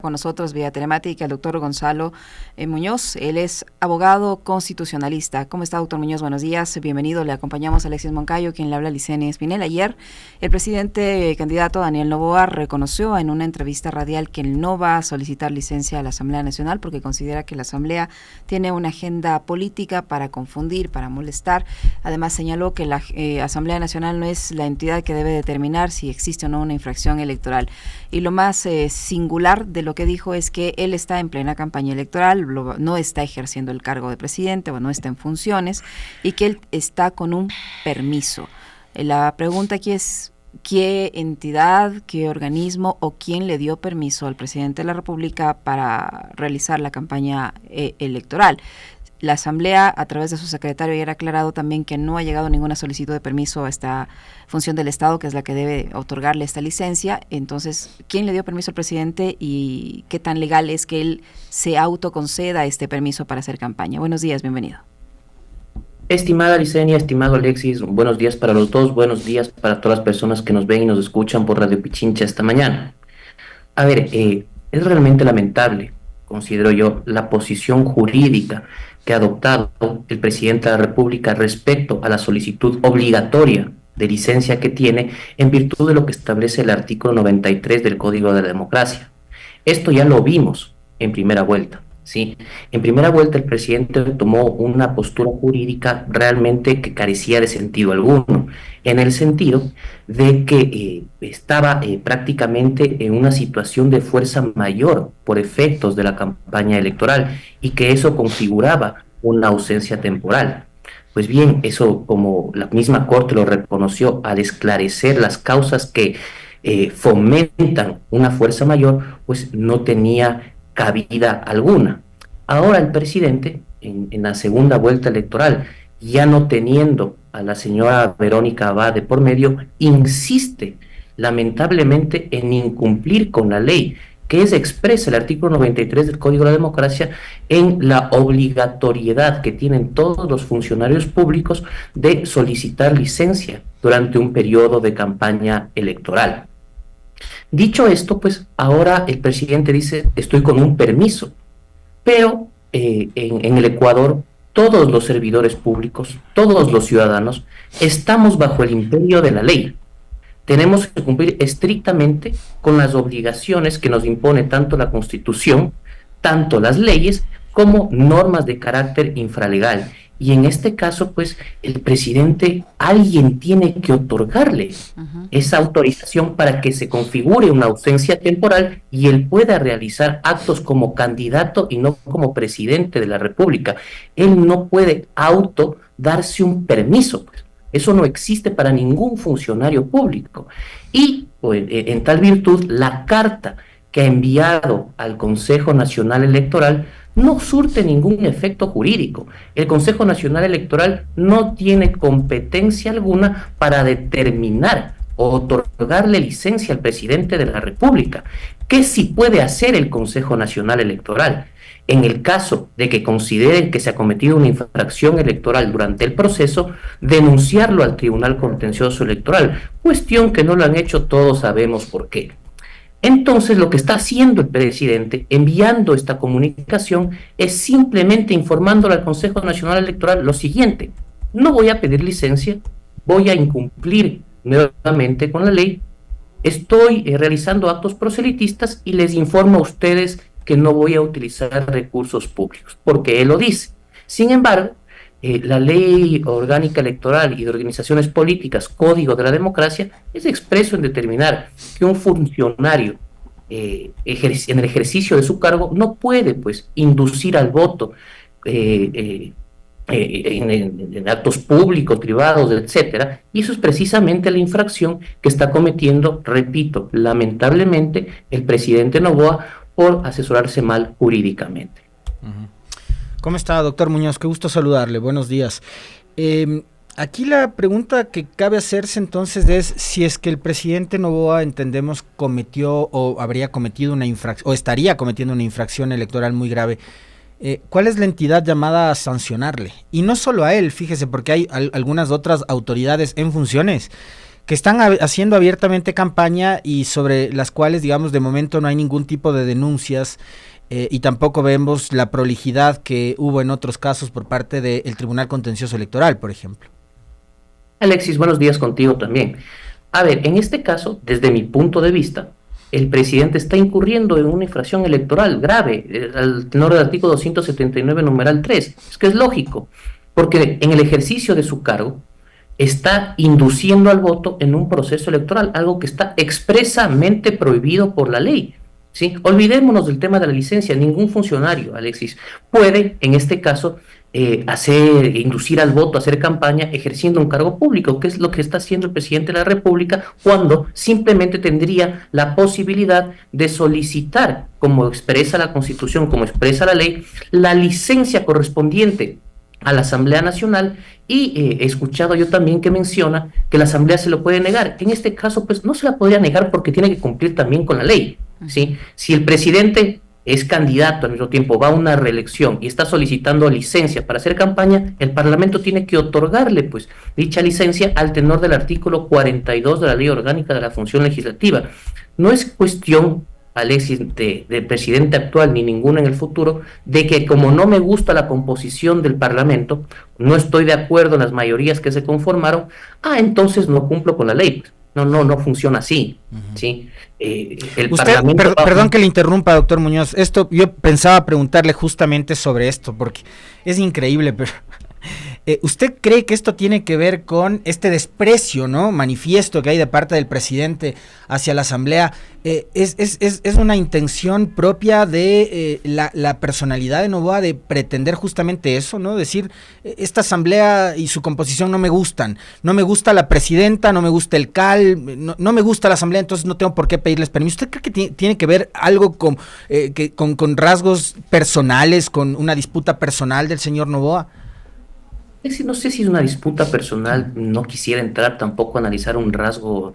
Con nosotros vía telemática el doctor Gonzalo Muñoz. Él es abogado constitucionalista. ¿Cómo está, doctor Muñoz? Buenos días, bienvenido. Le acompañamos a Alexis Moncayo, quien le habla a Licenia Espinel. Ayer el presidente candidato Daniel Noboa reconoció en una entrevista radial que él no va a solicitar licencia a la Asamblea Nacional porque considera que la Asamblea tiene una agenda política para confundir, para molestar. Además señaló que la Asamblea Nacional no es la entidad que debe determinar si existe o no una infracción electoral. Y lo más singular de lo que dijo es que él está en plena campaña electoral, no está ejerciendo el cargo de presidente o no está en funciones y que él está con un permiso. La pregunta aquí es ¿qué entidad, qué organismo o quién le dio permiso al presidente de la República para realizar la campaña electoral? La Asamblea, a través de su secretario, ya ha aclarado también que no ha llegado ninguna solicitud de permiso a esta función del Estado, que es la que debe otorgarle esta licencia. Entonces, ¿quién le dio permiso al presidente y qué tan legal es que él se autoconceda este permiso para hacer campaña? Buenos días, bienvenido. Estimada Licenia, estimado Alexis, buenos días para los dos, buenos días para todas las personas que nos ven y nos escuchan por Radio Pichincha esta mañana. A ver, es realmente lamentable, considero yo, la posición jurídica que ha adoptado el presidente de la República respecto a la solicitud obligatoria de licencia que tiene en virtud de lo que establece el artículo 93 del Código de la Democracia. Esto ya lo vimos en primera vuelta, ¿sí? En primera vuelta el presidente tomó una postura jurídica realmente que carecía de sentido alguno, en el sentido de que estaba prácticamente en una situación de fuerza mayor por efectos de la campaña electoral y que eso configuraba una ausencia temporal. Pues bien, eso como la misma Corte lo reconoció al esclarecer las causas que fomentan una fuerza mayor, pues no tenía cabida alguna. Ahora el presidente, en la segunda vuelta electoral, ya no teniendo a la señora Verónica Abad de por medio, insiste lamentablemente en incumplir con la ley, que es expresa el artículo 93 del Código de la Democracia en la obligatoriedad que tienen todos los funcionarios públicos de solicitar licencia durante un periodo de campaña electoral. Dicho esto, pues ahora el presidente dice, estoy con un permiso, pero en el Ecuador todos los servidores públicos, todos los ciudadanos, estamos bajo el imperio de la ley. Tenemos que cumplir estrictamente con las obligaciones que nos impone tanto la Constitución, tanto las leyes, como normas de carácter infralegal. Y en este caso, pues, el presidente, alguien tiene que otorgarle esa autorización para que se configure una ausencia temporal y él pueda realizar actos como candidato y no como presidente de la República. Él no puede darse un permiso, pues. Eso no existe para ningún funcionario público. Y pues, en tal virtud, la carta que ha enviado al Consejo Nacional Electoral no surte ningún efecto jurídico. El Consejo Nacional Electoral no tiene competencia alguna para determinar o otorgarle licencia al presidente de la República. ¿Qué sí puede hacer el Consejo Nacional Electoral? En el caso de que consideren que se ha cometido una infracción electoral durante el proceso, denunciarlo al Tribunal Contencioso Electoral, cuestión que no lo han hecho, todos sabemos por qué. Entonces, lo que está haciendo el presidente, enviando esta comunicación, es simplemente informándole al Consejo Nacional Electoral lo siguiente: no voy a pedir licencia, voy a incumplir nuevamente con la ley, estoy realizando actos proselitistas y les informo a ustedes que no voy a utilizar recursos públicos, porque él lo dice. Sin embargo, la Ley Orgánica Electoral y de Organizaciones Políticas, Código de la Democracia, es expreso en determinar que un funcionario en el ejercicio de su cargo no puede, pues, inducir al voto en actos públicos, privados, etcétera, y eso es precisamente la infracción que está cometiendo, repito, lamentablemente, el presidente Noboa por asesorarse mal jurídicamente. ¿Cómo está, doctor Muñoz? Qué gusto saludarle, buenos días. Aquí la pregunta que cabe hacerse entonces es si es que el presidente Noboa, entendemos, cometió o habría cometido una infracción, o estaría cometiendo una infracción electoral muy grave. ¿Cuál es la entidad llamada a sancionarle? Y no solo a él, fíjese, porque hay algunas otras autoridades en funciones que están haciendo abiertamente campaña y sobre las cuales, digamos, de momento no hay ningún tipo de denuncias y tampoco vemos la prolijidad que hubo en otros casos por parte del Tribunal Contencioso Electoral, por ejemplo. Alexis, buenos días contigo también. A ver, en este caso, desde mi punto de vista, el presidente está incurriendo en una infracción electoral grave, al tenor del artículo 279, numeral 3. Es que es lógico, porque en el ejercicio de su cargo está induciendo al voto en un proceso electoral, algo que está expresamente prohibido por la ley. ¿Sí? Olvidémonos del tema de la licencia. Ningún funcionario, Alexis, puede, en este caso, inducir al voto, hacer campaña ejerciendo un cargo público, que es lo que está haciendo el presidente de la República, cuando simplemente tendría la posibilidad de solicitar, como expresa la Constitución, como expresa la ley, la licencia correspondiente a la Asamblea Nacional. Y he escuchado yo también que menciona que la Asamblea se lo puede negar. En este caso, pues no se la podría negar porque tiene que cumplir también con la ley, ¿sí? Si el presidente es candidato al mismo tiempo, va a una reelección y está solicitando licencia para hacer campaña, el Parlamento tiene que otorgarle pues dicha licencia al tenor del artículo 42 de la Ley Orgánica de la Función Legislativa. No es cuestión, Alexis, de presidente actual ni ninguno en el futuro, de que como no me gusta la composición del Parlamento, no estoy de acuerdo en las mayorías que se conformaron, entonces no cumplo con la ley. No funciona así, ¿sí? El Parlamento perdón que le interrumpa, doctor Muñoz. Yo pensaba preguntarle justamente sobre esto, porque es increíble, pero ¿usted cree que esto tiene que ver con este desprecio, ¿no?, manifiesto que hay de parte del presidente hacia la Asamblea? ¿Es una intención propia de la personalidad de Noboa de pretender justamente eso, ¿no? Decir, esta Asamblea y su composición no me gustan, no me gusta la presidenta, no me gusta el CAL, no me gusta la Asamblea, entonces no tengo por qué pedirles permiso. ¿Usted cree que tiene que ver algo con rasgos personales, con una disputa personal del señor Noboa? No sé si es una disputa personal, no quisiera entrar tampoco a analizar un rasgo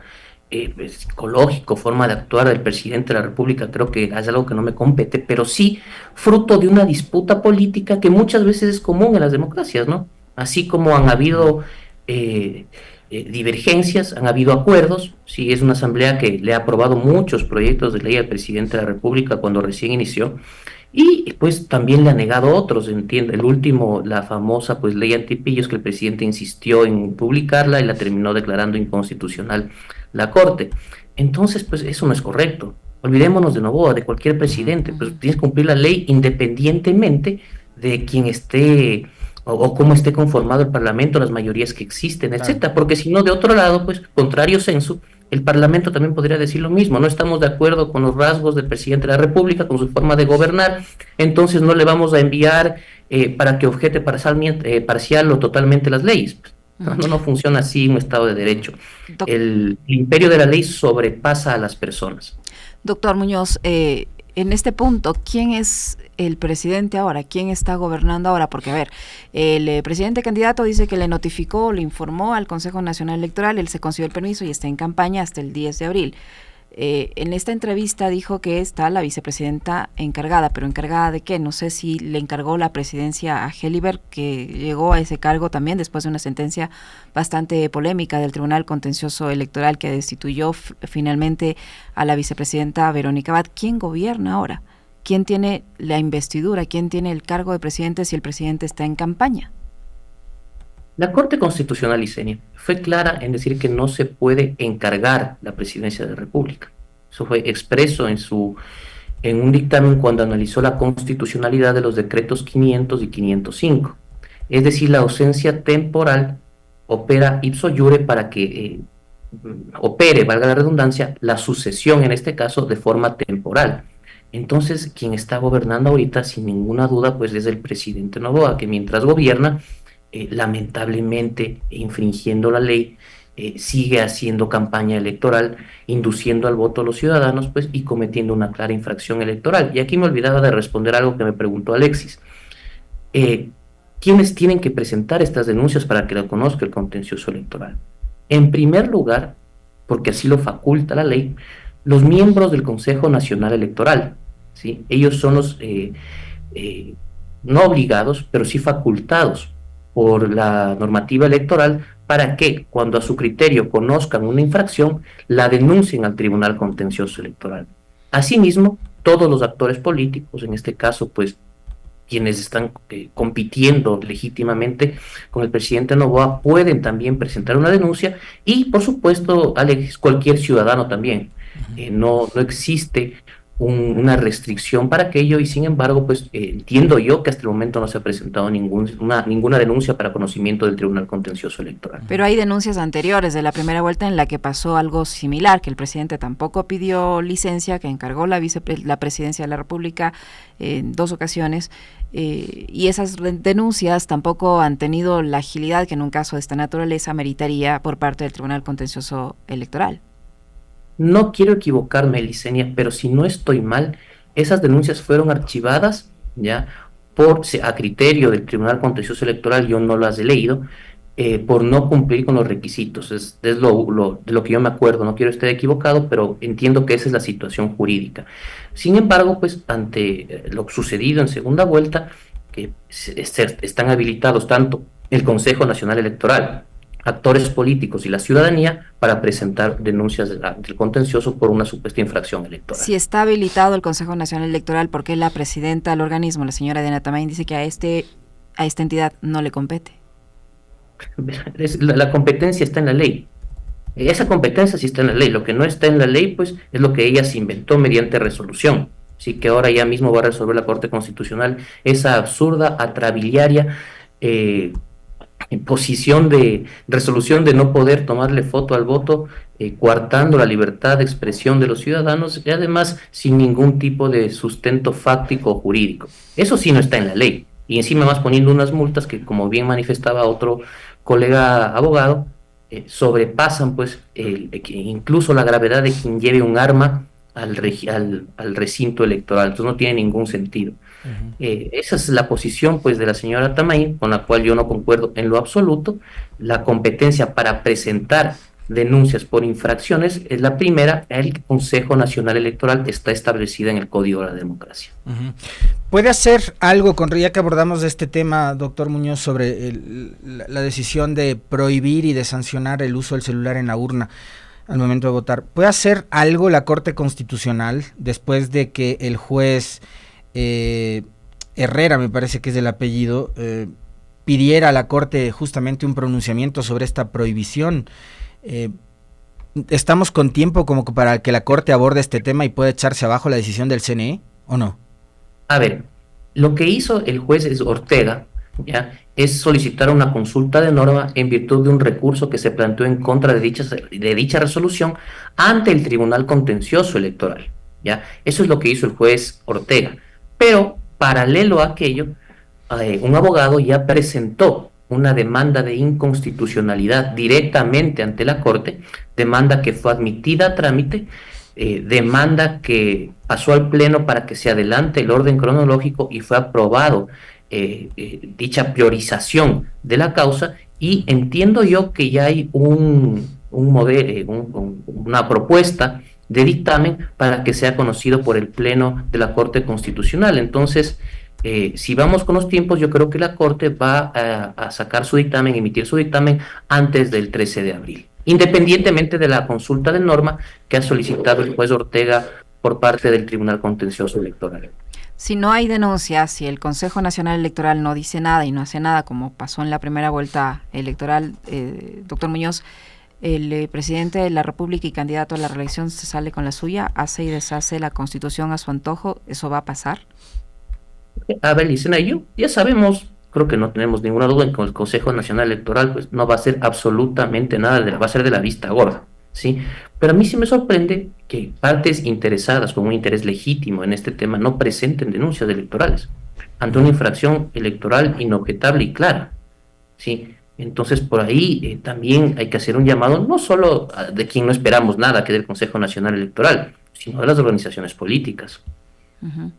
psicológico, forma de actuar del presidente de la República, creo que es algo que no me compete, pero sí fruto de una disputa política que muchas veces es común en las democracias, ¿no? Así como han habido divergencias, han habido acuerdos. Sí, es una asamblea que le ha aprobado muchos proyectos de ley al presidente de la República cuando recién inició, y pues también le ha negado otros, entiende. El último, la famosa pues ley antipillos, que el presidente insistió en publicarla y la terminó declarando inconstitucional la Corte. Entonces, pues eso no es correcto. Olvidémonos de Noboa, de cualquier presidente, pues tienes que cumplir la ley independientemente de quién esté o cómo esté conformado el Parlamento, las mayorías que existen, etcétera. Porque si no, de otro lado, pues contrario censo, el Parlamento también podría decir lo mismo. No estamos de acuerdo con los rasgos del presidente de la República, con su forma de gobernar, entonces no le vamos a enviar para que objete parcial o totalmente las leyes. No funciona así un Estado de Derecho. El imperio de la ley sobrepasa a las personas. Doctor Muñoz, en este punto, ¿quién es el presidente ahora? ¿Quién está gobernando ahora? Porque, a ver, el presidente candidato dice que le notificó, le informó al Consejo Nacional Electoral, él se concedió el permiso y está en campaña hasta el 10 de abril. En esta entrevista dijo que está la vicepresidenta encargada, pero ¿encargada de qué? No sé si le encargó la presidencia a Helliber, que llegó a ese cargo también después de una sentencia bastante polémica del Tribunal Contencioso Electoral que destituyó finalmente a la vicepresidenta Verónica Abad. ¿Quién gobierna ahora? ¿Quién tiene la investidura? ¿Quién tiene el cargo de presidente si el presidente está en campaña? La Corte Constitucional, Licenia, fue clara en decir que no se puede encargar la presidencia de la República. Eso fue expreso en un dictamen cuando analizó la constitucionalidad de los decretos 500 y 505. Es decir, la ausencia temporal opera ipso iure para que opere, valga la redundancia, la sucesión en este caso de forma temporal. Entonces, quien está gobernando ahorita, sin ninguna duda, pues es el presidente Noboa, que mientras gobierna, lamentablemente infringiendo la ley, sigue haciendo campaña electoral, induciendo al voto a los ciudadanos, pues, y cometiendo una clara infracción electoral. Y aquí me olvidaba de responder algo que me preguntó Alexis. ¿Quiénes tienen que presentar estas denuncias para que lo conozca el contencioso electoral? En primer lugar, porque así lo faculta la ley, los miembros del Consejo Nacional Electoral, ¿sí? Ellos son los no obligados, pero sí facultados por la normativa electoral para que cuando a su criterio conozcan una infracción, la denuncien al Tribunal Contencioso Electoral. Asimismo, todos los actores políticos, en este caso, pues quienes están compitiendo legítimamente con el presidente Noboa, pueden también presentar una denuncia y, por supuesto, Alex, cualquier ciudadano también. No existe una restricción para aquello y, sin embargo, pues entiendo yo que hasta el momento no se ha presentado ninguna denuncia para conocimiento del Tribunal Contencioso Electoral. Pero hay denuncias anteriores de la primera vuelta en la que pasó algo similar, que el presidente tampoco pidió licencia, que encargó la presidencia de la República en 2 ocasiones, y esas denuncias tampoco han tenido la agilidad que en un caso de esta naturaleza meritaría por parte del Tribunal Contencioso Electoral. No quiero equivocarme, Licenia, pero si no estoy mal, esas denuncias fueron archivadas, ¿ya? A criterio del Tribunal Contencioso Electoral, yo no las he leído, por no cumplir con los requisitos. Es de lo que yo me acuerdo, no quiero estar equivocado, pero entiendo que esa es la situación jurídica. Sin embargo, pues ante lo sucedido en segunda vuelta, que están habilitados tanto el Consejo Nacional Electoral, actores políticos y la ciudadanía para presentar denuncias del contencioso por una supuesta infracción electoral. Si está habilitado el Consejo Nacional Electoral, ¿por qué la presidenta del organismo, la señora Diana Tamain, dice que a esta entidad no le compete? La competencia está en la ley. Esa competencia sí está en la ley. Lo que no está en la ley, pues, es lo que ella se inventó mediante resolución. Así que ahora ya mismo va a resolver la Corte Constitucional esa absurda, atrabiliaria posición de resolución de no poder tomarle foto al voto, coartando la libertad de expresión de los ciudadanos y además sin ningún tipo de sustento fáctico o jurídico. Eso sí no está en la ley. Y encima más poniendo unas multas que, como bien manifestaba otro colega abogado, sobrepasan pues incluso la gravedad de quien lleve un arma al recinto electoral. Entonces no tiene ningún sentido. Esa es la posición pues de la señora Tamain, con la cual yo no concuerdo en lo absoluto. La competencia para presentar denuncias por infracciones es la primera. El Consejo Nacional Electoral está establecida en el Código de la Democracia. ¿Puede hacer algo, ya que abordamos este tema, doctor Muñoz, sobre la decisión de prohibir y de sancionar el uso del celular en la urna al momento de votar? ¿Puede hacer algo la Corte Constitucional después de que el juez Herrera, me parece que es el apellido, pidiera a la Corte justamente un pronunciamiento sobre esta prohibición? ¿Estamos con tiempo como para que la Corte aborde este tema y pueda echarse abajo la decisión del CNE o no? A ver, lo que hizo el juez Ortega, ¿ya?, es solicitar una consulta de norma en virtud de un recurso que se planteó en contra de dicha resolución ante el Tribunal Contencioso Electoral, ¿ya? Eso es lo que hizo el juez Ortega. Pero, paralelo a aquello, un abogado ya presentó una demanda de inconstitucionalidad directamente ante la Corte, demanda que fue admitida a trámite, demanda que pasó al Pleno para que se adelante el orden cronológico y fue aprobado dicha priorización de la causa, y entiendo yo que ya hay una propuesta de dictamen para que sea conocido por el Pleno de la Corte Constitucional. Entonces, si vamos con los tiempos, yo creo que la Corte va a sacar su dictamen, emitir su dictamen antes del 13 de abril, independientemente de la consulta de norma que ha solicitado el juez Ortega por parte del Tribunal Contencioso Electoral. Si no hay denuncias, si el Consejo Nacional Electoral no dice nada y no hace nada, como pasó en la primera vuelta electoral, doctor Muñoz, el presidente de la República y candidato a la reelección se sale con la suya, hace y deshace la Constitución a su antojo, ¿eso va a pasar? A ver, Licena, ya sabemos, creo que no tenemos ninguna duda en que el Consejo Nacional Electoral pues no va a hacer absolutamente nada, va a ser de la vista gorda, ¿sí? Pero a mí sí me sorprende que partes interesadas con un interés legítimo en este tema no presenten denuncias electorales ante una infracción electoral inobjetable y clara, ¿sí? Entonces, por ahí también hay que hacer un llamado, no solo de quien no esperamos nada, que del Consejo Nacional Electoral, sino de las organizaciones políticas. Uh-huh.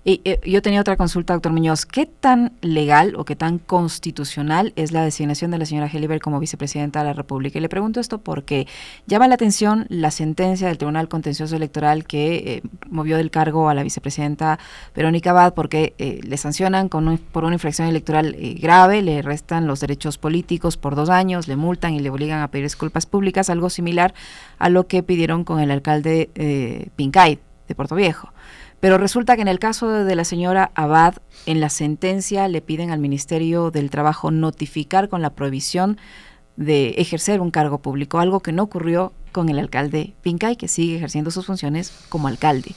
Y yo tenía otra consulta, doctor Muñoz. ¿Qué tan legal o qué tan constitucional es la designación de la señora Helliber como vicepresidenta de la República? Y le pregunto esto porque llama la atención la sentencia del Tribunal Contencioso Electoral que movió del cargo a la vicepresidenta Verónica Abad porque le sancionan por una infracción electoral grave, le restan los derechos políticos por 2 años, le multan y le obligan a pedir disculpas públicas, algo similar a lo que pidieron con el alcalde Pincay de Puerto Viejo. Pero resulta que en el caso de la señora Abad, en la sentencia le piden al Ministerio del Trabajo notificar con la prohibición de ejercer un cargo público, algo que no ocurrió con el alcalde Pincay, que sigue ejerciendo sus funciones como alcalde.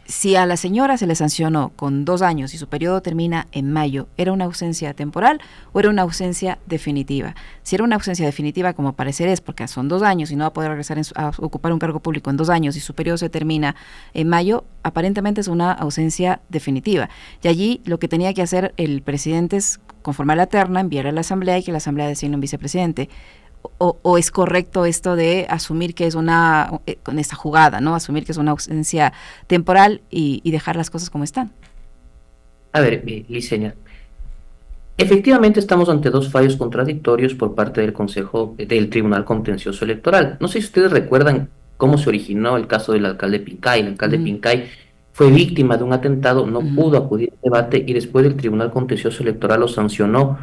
Si a la señora se le sancionó con 2 años y su periodo termina en mayo, ¿era una ausencia temporal o era una ausencia definitiva? Si era una ausencia definitiva, como parecer es, porque son 2 años y no va a poder regresar a ocupar un cargo público en 2 años y su periodo se termina en mayo, aparentemente es una ausencia definitiva. Y allí lo que tenía que hacer el presidente es conformar la terna, enviar a la Asamblea y que la Asamblea designe un vicepresidente. O es correcto esto de asumir que es con esta jugada, ¿no? Asumir que es una ausencia temporal y dejar las cosas como están. A ver, Licenia, efectivamente estamos ante 2 fallos contradictorios por parte del Tribunal Contencioso Electoral. No sé si ustedes recuerdan cómo se originó el caso del alcalde Pincay. El alcalde Pincay fue víctima de un atentado, no pudo acudir al debate y después el Tribunal Contencioso Electoral lo sancionó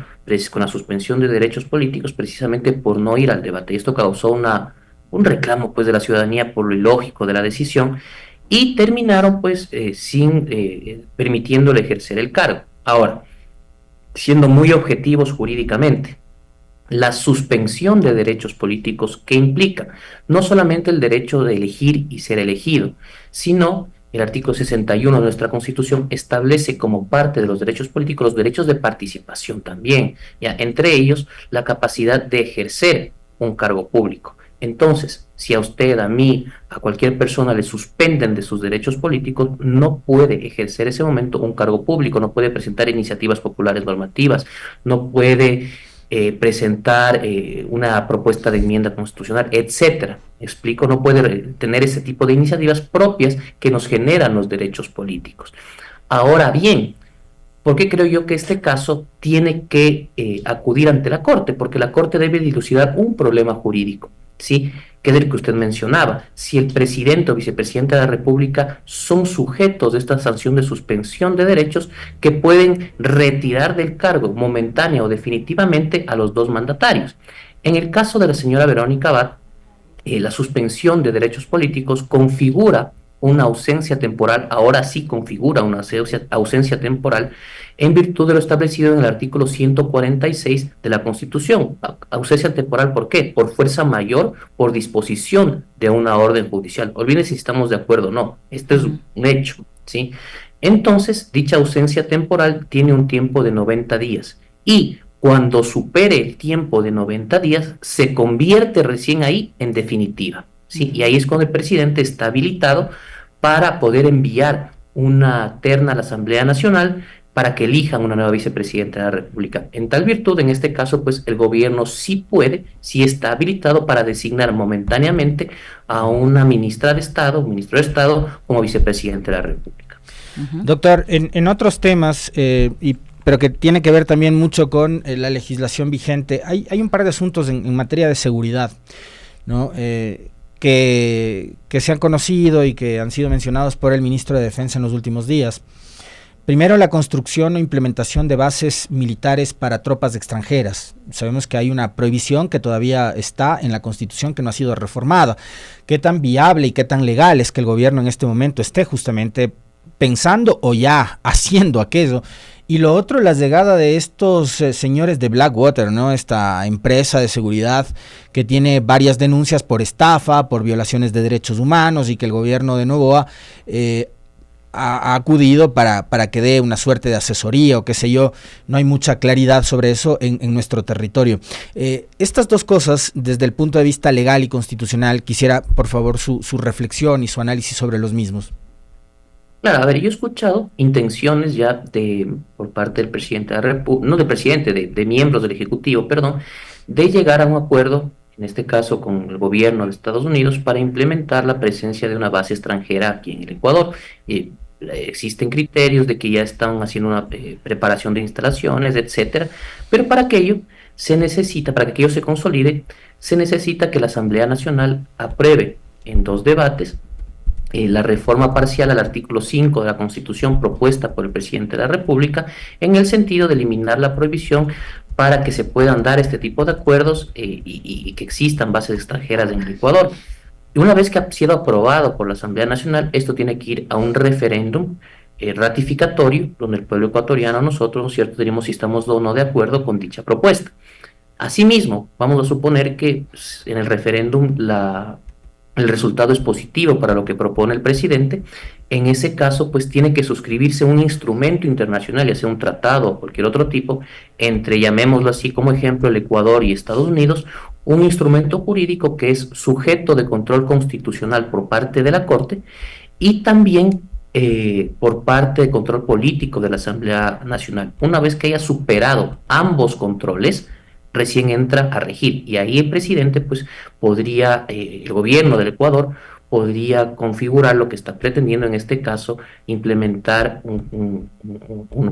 con la suspensión de derechos políticos precisamente por no ir al debate. Y esto causó un reclamo pues de la ciudadanía por lo ilógico de la decisión y terminaron pues permitiéndole ejercer el cargo. Ahora, siendo muy objetivos jurídicamente, la suspensión de derechos políticos que implica no solamente el derecho de elegir y ser elegido, sino el artículo 61 de nuestra Constitución establece como parte de los derechos políticos los derechos de participación también, ¿ya? Entre ellos la capacidad de ejercer un cargo público. Entonces, si a usted, a mí, a cualquier persona le suspenden de sus derechos políticos, no puede ejercer ese momento un cargo público, no puede presentar iniciativas populares normativas, no puede presentar una propuesta de enmienda constitucional, etcétera. Explico, no puede tener ese tipo de iniciativas propias que nos generan los derechos políticos. Ahora bien, ¿por qué creo yo que este caso tiene que acudir ante la Corte? Porque la Corte debe dilucidar un problema jurídico, ¿sí? Que es el que usted mencionaba. Si el presidente o vicepresidente de la República son sujetos de esta sanción de suspensión de derechos que pueden retirar del cargo momentánea o definitivamente a los 2 mandatarios. En el caso de la señora Verónica Abad, la suspensión de derechos políticos configura una ausencia temporal, ahora sí configura una ausencia temporal en virtud de lo establecido en el artículo 146 de la Constitución. Ausencia temporal, ¿por qué? Por fuerza mayor, por disposición de una orden judicial. Olvídense si estamos de acuerdo o no, este es un hecho, ¿sí? Entonces, dicha ausencia temporal tiene un tiempo de 90 días y cuando supere el tiempo de 90 días, se convierte recién ahí en definitiva, ¿sí? Y ahí es cuando el presidente está habilitado para poder enviar una terna a la Asamblea Nacional para que elijan una nueva vicepresidenta de la República. En tal virtud, en este caso, pues el gobierno sí puede, sí está habilitado para designar momentáneamente a una ministra de Estado, un ministro de Estado, como vicepresidente de la República. Doctor, en otros temas, pero que tiene que ver también mucho con la legislación vigente, hay un par de asuntos en materia de seguridad, ¿no? Que se han conocido y que han sido mencionados por el ministro de Defensa en los últimos días. Primero, la construcción o implementación de bases militares para tropas extranjeras. Sabemos que hay una prohibición que todavía está en la Constitución que no ha sido reformada. ¿Qué tan viable y qué tan legal es que el gobierno en este momento esté justamente pensando o ya haciendo aquello? Y lo otro, la llegada de estos señores de Blackwater, ¿no? Esta empresa de seguridad que tiene varias denuncias por estafa, por violaciones de derechos humanos y que el gobierno de Noboa ha acudido para que dé una suerte de asesoría o qué sé yo. No hay mucha claridad sobre eso en nuestro territorio. Estas 2 cosas, desde el punto de vista legal y constitucional, quisiera por favor su reflexión y su análisis sobre los mismos. Claro, a ver, yo he escuchado intenciones ya por parte del presidente de la República, no del presidente, de miembros del Ejecutivo, perdón, de llegar a un acuerdo, en este caso con el gobierno de Estados Unidos, para implementar la presencia de una base extranjera aquí en el Ecuador. existen criterios de que ya están haciendo una preparación de instalaciones, etcétera, pero para aquello se necesita, para que aquello se consolide, se necesita que la Asamblea Nacional apruebe en 2 debates la reforma parcial al artículo 5 de la Constitución propuesta por el presidente de la República, en el sentido de eliminar la prohibición para que se puedan dar este tipo de acuerdos y que existan bases extranjeras en el Ecuador. Y una vez que ha sido aprobado por la Asamblea Nacional, esto tiene que ir a un referéndum ratificatorio, donde el pueblo ecuatoriano, nosotros, ¿no es cierto?, diremos si estamos o no de acuerdo con dicha propuesta. Asimismo, vamos a suponer que en el referéndum el resultado es positivo para lo que propone el presidente. En ese caso, pues tiene que suscribirse un instrumento internacional, ya sea un tratado o cualquier otro tipo, entre, llamémoslo así como ejemplo, el Ecuador y Estados Unidos, un instrumento jurídico que es sujeto de control constitucional por parte de la Corte y también por parte de control político de la Asamblea Nacional. Una vez que haya superado ambos controles, recién entra a regir. Y ahí el presidente, pues, podría, el gobierno del Ecuador, podría configurar lo que está pretendiendo en este caso, implementar un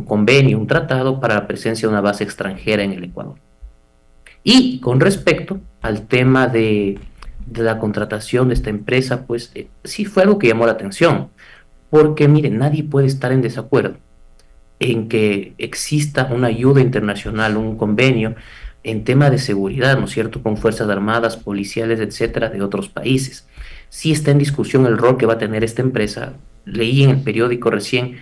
convenio, un tratado para la presencia de una base extranjera en el Ecuador. Y con respecto al tema de la contratación de esta empresa, pues sí fue algo que llamó la atención, porque miren, nadie puede estar en desacuerdo en que exista una ayuda internacional, un convenio en tema de seguridad, ¿no es cierto?, con fuerzas armadas, policiales, etcétera, de otros países. Sí está en discusión el rol que va a tener esta empresa. Leí en el periódico recién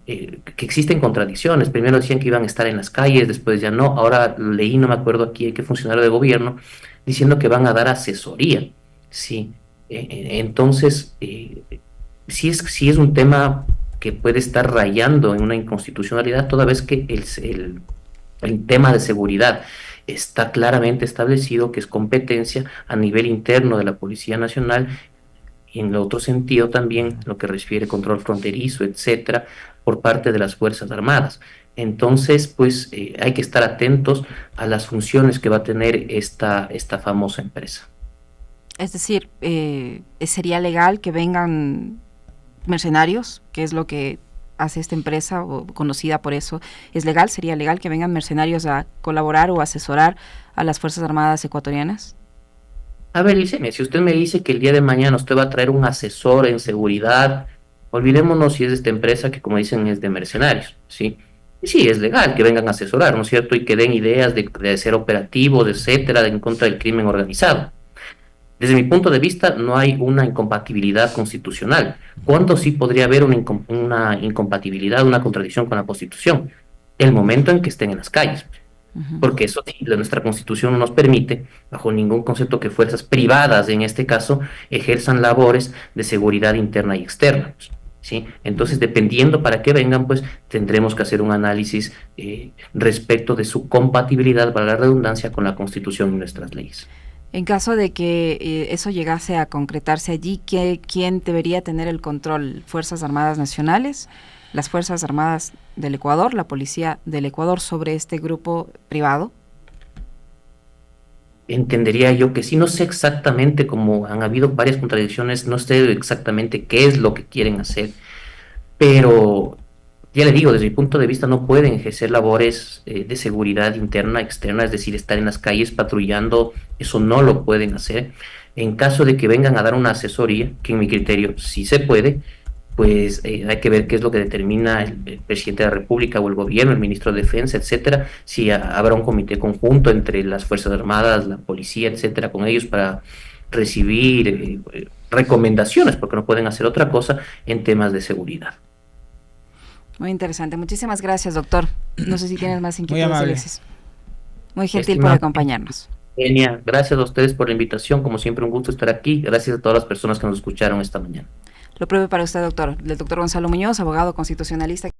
que existen contradicciones. Primero decían que iban a estar en las calles, después ya no. Ahora leí, no me acuerdo aquí, qué funcionario de gobierno, diciendo que van a dar asesoría. Sí. Entonces, sí es un tema que puede estar rayando en una inconstitucionalidad, toda vez que el tema de seguridad está claramente establecido que es competencia a nivel interno de la Policía Nacional y en el otro sentido también lo que refiere control fronterizo, etcétera, por parte de las Fuerzas Armadas. Entonces, pues hay que estar atentos a las funciones que va a tener esta famosa empresa. Es decir, ¿sería legal que vengan mercenarios, que es lo que hace esta empresa, o conocida por eso? ¿Es legal, sería legal que vengan mercenarios a colaborar o asesorar a las Fuerzas Armadas ecuatorianas? A ver, Licenia, si usted me dice que el día de mañana usted va a traer un asesor en seguridad, olvidémonos si es de esta empresa que, como dicen, es de mercenarios, ¿sí? Y sí, es legal que vengan a asesorar, ¿no es cierto? Y que den ideas de ser operativos, etcétera, en contra del crimen organizado. Desde mi punto de vista, no hay una incompatibilidad constitucional. ¿Cuándo sí podría haber una incompatibilidad, una contradicción con la Constitución? El momento en que estén en las calles. Porque eso sí, nuestra Constitución no nos permite, bajo ningún concepto, que fuerzas privadas, en este caso, ejerzan labores de seguridad interna y externa. ¿Sí? Entonces, dependiendo para qué vengan, pues tendremos que hacer un análisis respecto de su compatibilidad, para la redundancia, con la Constitución y nuestras leyes. En caso de que eso llegase a concretarse allí, ¿quién debería tener el control? ¿Fuerzas Armadas Nacionales, las Fuerzas Armadas del Ecuador, la Policía del Ecuador, sobre este grupo privado? Entendería yo que sí, no sé exactamente, como han habido varias contradicciones, no sé exactamente qué es lo que quieren hacer, pero ya le digo, desde mi punto de vista no pueden ejercer labores de seguridad interna, externa, es decir, estar en las calles patrullando, eso no lo pueden hacer. En caso de que vengan a dar una asesoría, que en mi criterio sí se puede, pues hay que ver qué es lo que determina el presidente de la República o el gobierno, el ministro de Defensa, etcétera, si habrá un comité conjunto entre las Fuerzas Armadas, la policía, etcétera, con ellos para recibir recomendaciones, porque no pueden hacer otra cosa en temas de seguridad. Muy interesante. Muchísimas gracias, doctor. No sé si tienes más inquietudes, Muy Alexis. Muy gentil por acompañarnos. Genia, gracias a ustedes por la invitación. Como siempre, un gusto estar aquí. Gracias a todas las personas que nos escucharon esta mañana. Lo pruebe para usted, doctor. El doctor Gonzalo Muñoz, abogado constitucionalista.